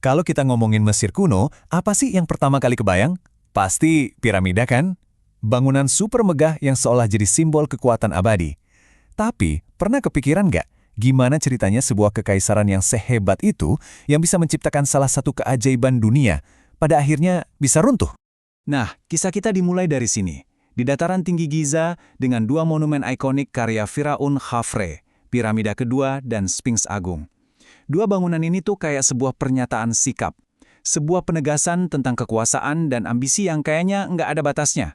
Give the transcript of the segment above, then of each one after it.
Kalau kita ngomongin Mesir kuno, apa sih yang pertama kali kebayang? Pasti piramida kan? Bangunan super megah yang seolah jadi simbol kekuatan abadi. Tapi, pernah kepikiran nggak gimana ceritanya sebuah kekaisaran yang sehebat itu yang bisa menciptakan salah satu keajaiban dunia, pada akhirnya bisa runtuh? Nah, kisah kita dimulai dari sini. Di dataran tinggi Giza, dengan dua monumen ikonik karya Firaun Khafre, Piramida Kedua dan Sphinx Agung. Dua bangunan ini tuh kayak sebuah pernyataan sikap. Sebuah penegasan tentang kekuasaan dan ambisi yang kayaknya nggak ada batasnya.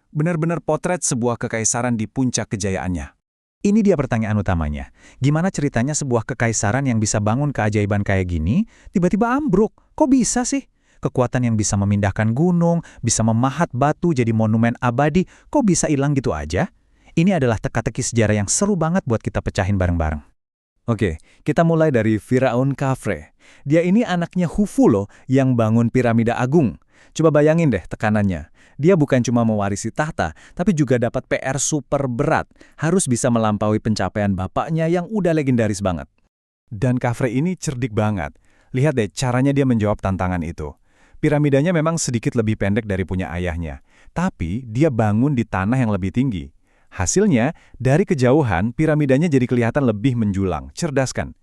Benar-benar potret sebuah kekaisaran di puncak kejayaannya. Ini dia pertanyaan utamanya. Gimana ceritanya sebuah kekaisaran yang bisa bangun keajaiban kayak gini, tiba-tiba ambruk? Kok bisa sih? Kekuatan yang bisa memindahkan gunung, bisa memahat batu jadi monumen abadi, kok bisa hilang gitu aja? Ini adalah teka-teki sejarah yang seru banget buat kita pecahin bareng-bareng. Oke, kita mulai dari Firaun Khafre. Dia ini anaknya Khufu loh yang bangun piramida agung. Coba bayangin deh tekanannya. Dia bukan cuma mewarisi tahta, tapi juga dapat PR super berat. Harus bisa melampaui pencapaian bapaknya yang udah legendaris banget. Dan Khafre ini cerdik banget. Lihat deh caranya dia menjawab tantangan itu. Piramidanya memang sedikit lebih pendek dari punya ayahnya. Tapi dia bangun di tanah yang lebih tinggi. Hasilnya, dari kejauhan, piramidanya jadi kelihatan lebih menjulang, cerdas kan?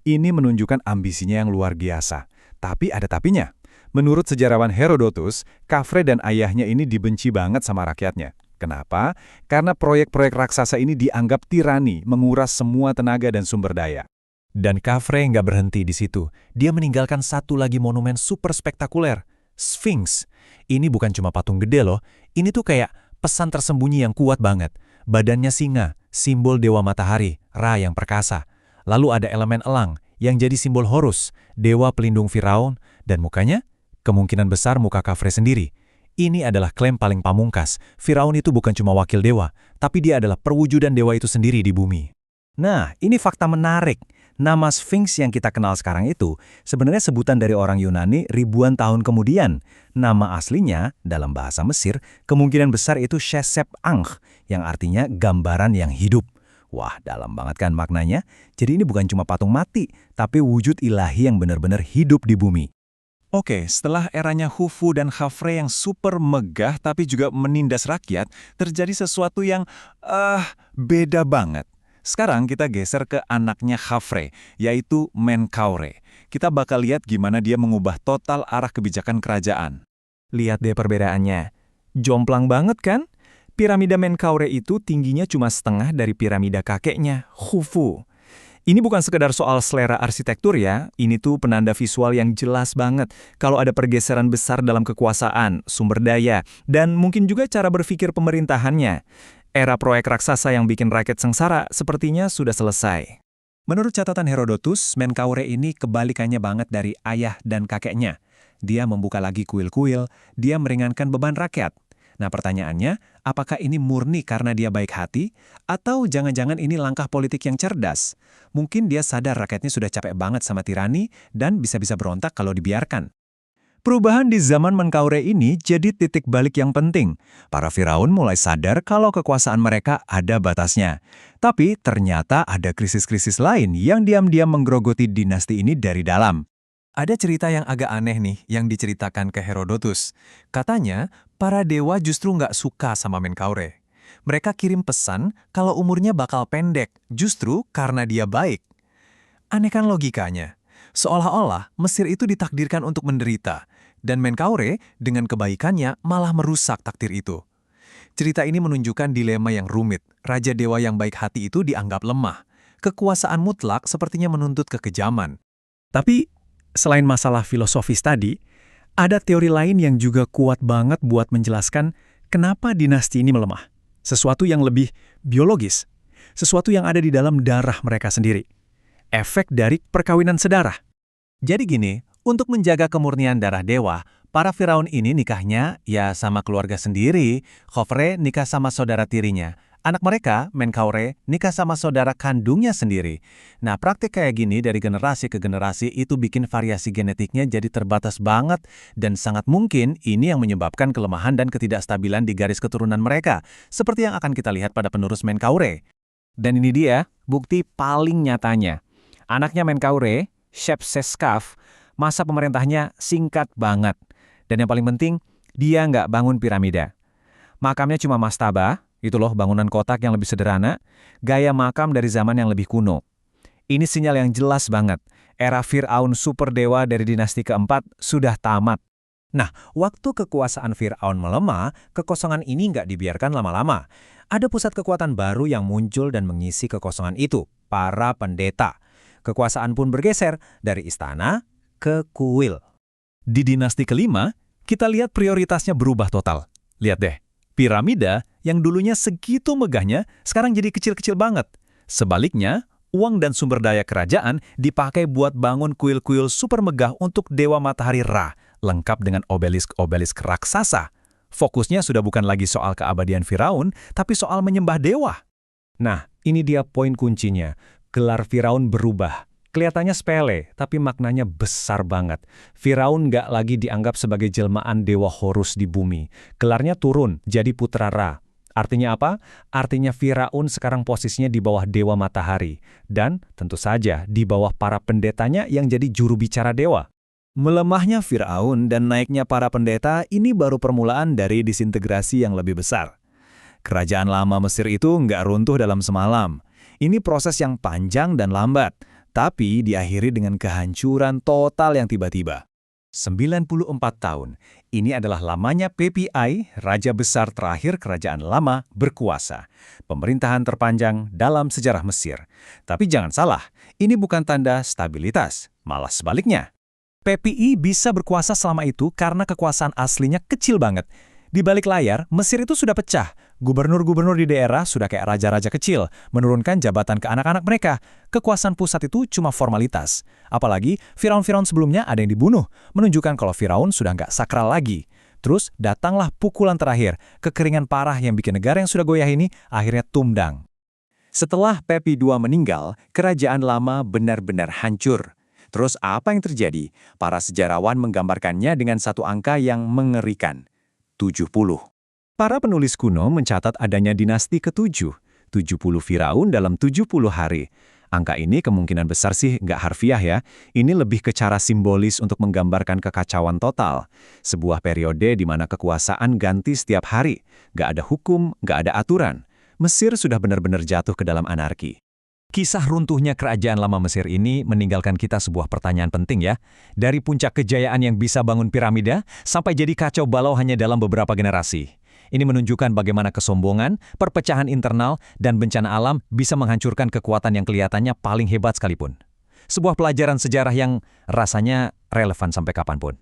Ini menunjukkan ambisinya yang luar biasa. Tapi ada tapinya. Menurut sejarawan Herodotus, Khafre dan ayahnya ini dibenci banget sama rakyatnya. Kenapa? Karena proyek-proyek raksasa ini dianggap tirani, menguras semua tenaga dan sumber daya. Dan Khafre nggak berhenti di situ. Dia meninggalkan satu lagi monumen super spektakuler, Sphinx. Ini bukan cuma patung gede loh, ini tuh kayak pesan tersembunyi yang kuat banget. Badannya singa, simbol dewa matahari, Ra yang perkasa. Lalu ada elemen elang, yang jadi simbol Horus, dewa pelindung Firaun, dan mukanya? Kemungkinan besar muka Khafre sendiri. Ini adalah klaim paling pamungkas. Firaun itu bukan cuma wakil dewa, tapi dia adalah perwujudan dewa itu sendiri di bumi. Nah, ini fakta menarik. Nama Sphinx yang kita kenal sekarang itu sebenarnya sebutan dari orang Yunani ribuan tahun kemudian. Nama aslinya, dalam bahasa Mesir, kemungkinan besar itu Shesep Ankh, yang artinya gambaran yang hidup. Wah, dalam banget kan maknanya? Jadi ini bukan cuma patung mati, tapi wujud ilahi yang benar-benar hidup di bumi. Oke, setelah eranya Khufu dan Khafre yang super megah tapi juga menindas rakyat, terjadi sesuatu yang beda banget. Sekarang kita geser ke anaknya Khafre, yaitu Menkaure. Kita bakal lihat gimana dia mengubah total arah kebijakan kerajaan. Lihat deh perbedaannya. Jomplang banget kan? Piramida Menkaure itu tingginya cuma setengah dari piramida kakeknya, Khufu. Ini bukan sekedar soal selera arsitektur ya, ini tuh penanda visual yang jelas banget kalau ada pergeseran besar dalam kekuasaan, sumber daya, dan mungkin juga cara berpikir pemerintahannya. Era proyek raksasa yang bikin rakyat sengsara sepertinya sudah selesai. Menurut catatan Herodotus, Menkaure ini kebalikannya banget dari ayah dan kakeknya. Dia membuka lagi kuil-kuil, dia meringankan beban rakyat. Nah pertanyaannya, apakah ini murni karena dia baik hati? Atau jangan-jangan ini langkah politik yang cerdas? Mungkin dia sadar rakyatnya sudah capek banget sama tirani dan bisa-bisa berontak kalau dibiarkan. Perubahan di zaman Menkaure ini jadi titik balik yang penting. Para Firaun mulai sadar kalau kekuasaan mereka ada batasnya. Tapi ternyata ada krisis-krisis lain yang diam-diam menggerogoti dinasti ini dari dalam. Ada cerita yang agak aneh nih yang diceritakan ke Herodotus. Katanya, para dewa justru nggak suka sama Menkaure. Mereka kirim pesan kalau umurnya bakal pendek, justru karena dia baik. Aneh kan logikanya? Seolah-olah Mesir itu ditakdirkan untuk menderita, dan Menkaure dengan kebaikannya malah merusak takdir itu. Cerita ini menunjukkan dilema yang rumit. Raja dewa yang baik hati itu dianggap lemah. Kekuasaan mutlak sepertinya menuntut kekejaman. Tapi, selain masalah filosofis tadi, ada teori lain yang juga kuat banget buat menjelaskan kenapa dinasti ini melemah. Sesuatu yang lebih biologis. Sesuatu yang ada di dalam darah mereka sendiri. Efek dari perkawinan sedarah. Jadi gini, untuk menjaga kemurnian darah dewa, para Firaun ini nikahnya ya sama keluarga sendiri. Khafre nikah sama saudara tirinya. Anak mereka, Menkaure, nikah sama saudara kandungnya sendiri. Nah, praktik kayak gini dari generasi ke generasi itu bikin variasi genetiknya jadi terbatas banget. Dan sangat mungkin ini yang menyebabkan kelemahan dan ketidakstabilan di garis keturunan mereka. Seperti yang akan kita lihat pada penerus Menkaure. Dan ini dia, bukti paling nyatanya. Anaknya Menkaure, Shepseskaf, Masa pemerintahnya singkat banget. Dan yang paling penting, dia nggak bangun piramida. Makamnya cuma mastaba, itu loh bangunan kotak yang lebih sederhana, gaya makam dari zaman yang lebih kuno. Ini sinyal yang jelas banget. Era Fir'aun super dewa dari dinasti keempat sudah tamat. Nah, waktu kekuasaan Fir'aun melemah, kekosongan ini nggak dibiarkan lama-lama. Ada pusat kekuatan baru yang muncul dan mengisi kekosongan itu, para pendeta. Kekuasaan pun bergeser dari istana ke kuil. Di dinasti kelima, kita lihat prioritasnya berubah total. Lihat deh, piramida yang dulunya segitu megahnya, sekarang jadi kecil-kecil banget. Sebaliknya, uang dan sumber daya kerajaan dipakai buat bangun kuil-kuil super megah untuk Dewa Matahari Ra, lengkap dengan obelisk-obelisk raksasa. Fokusnya sudah bukan lagi soal keabadian Firaun, tapi soal menyembah dewa. Nah, ini dia poin kuncinya. Gelar Firaun berubah. Kelihatannya sepele, tapi maknanya besar banget. Firaun nggak lagi dianggap sebagai jelmaan dewa Horus di bumi. Gelarnya turun, jadi putra Ra. Artinya apa? Artinya Firaun sekarang posisinya di bawah Dewa Matahari. Dan tentu saja di bawah para pendetanya yang jadi juru bicara dewa. Melemahnya Fir'aun dan naiknya para pendeta ini baru permulaan dari disintegrasi yang lebih besar. Kerajaan lama Mesir itu nggak runtuh dalam semalam. Ini proses yang panjang dan lambat, tapi diakhiri dengan kehancuran total yang tiba-tiba. 94 tahun, ini adalah lamanya PPI, Raja Besar terakhir Kerajaan Lama berkuasa. Pemerintahan terpanjang dalam sejarah Mesir. Tapi jangan salah, ini bukan tanda stabilitas, malah sebaliknya. PPI bisa berkuasa selama itu karena kekuasaan aslinya kecil banget. Di balik layar, Mesir itu sudah pecah. Gubernur-gubernur di daerah sudah kayak raja-raja kecil, menurunkan jabatan ke anak-anak mereka. Kekuasaan pusat itu cuma formalitas. Apalagi, Firaun-Firaun sebelumnya ada yang dibunuh, menunjukkan kalau Firaun sudah nggak sakral lagi. Terus, datanglah pukulan terakhir, kekeringan parah yang bikin negara yang sudah goyah ini akhirnya tumdang. Setelah Pepi II meninggal, kerajaan lama benar-benar hancur. Terus apa yang terjadi? Para sejarawan menggambarkannya dengan satu angka yang mengerikan, 70. Para penulis kuno mencatat adanya dinasti ke-7, 70 Firaun dalam 70 hari. Angka ini kemungkinan besar sih nggak harfiah ya. Ini lebih ke cara simbolis untuk menggambarkan kekacauan total. Sebuah periode di mana kekuasaan ganti setiap hari. Nggak ada hukum, nggak ada aturan. Mesir sudah benar-benar jatuh ke dalam anarki. Kisah runtuhnya kerajaan lama Mesir ini meninggalkan kita sebuah pertanyaan penting ya. Dari puncak kejayaan yang bisa bangun piramida, sampai jadi kacau balau hanya dalam beberapa generasi. Ini menunjukkan bagaimana kesombongan, perpecahan internal, dan bencana alam bisa menghancurkan kekuatan yang kelihatannya paling hebat sekalipun. Sebuah pelajaran sejarah yang rasanya relevan sampai kapanpun.